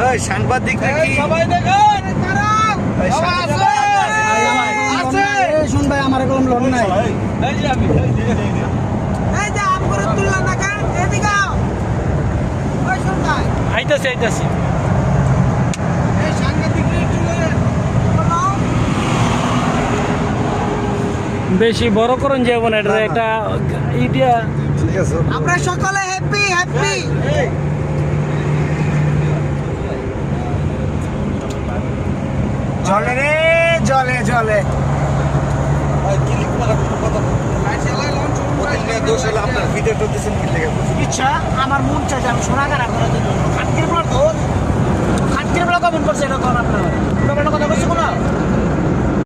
এই সাংবাদিক নাকি সবাই দেখেন শুন ভাই আমার কোনো লোন নাই এই যে আমি এই যে আম করে তুললা না কেন এদিকে আও ওই শুন ভাই আইতাছি এই সাংঘাতিক তুলে বলো বেশি বড় করুন যাব না এটা একটা ইডিয়া ঠিক আছে আমরা সকলে হ্যাপি হ্যাপি জলে রে জলে জলে দোষ হলো আপনার ভিডিও করতেছেন কি লেগে ইচ্ছা আমার মন চাই যে আমি সোনাগারা করে দিই খাটকির বলা তো খাটকির বলা কমেন্ট করছে এটা কোন আপনার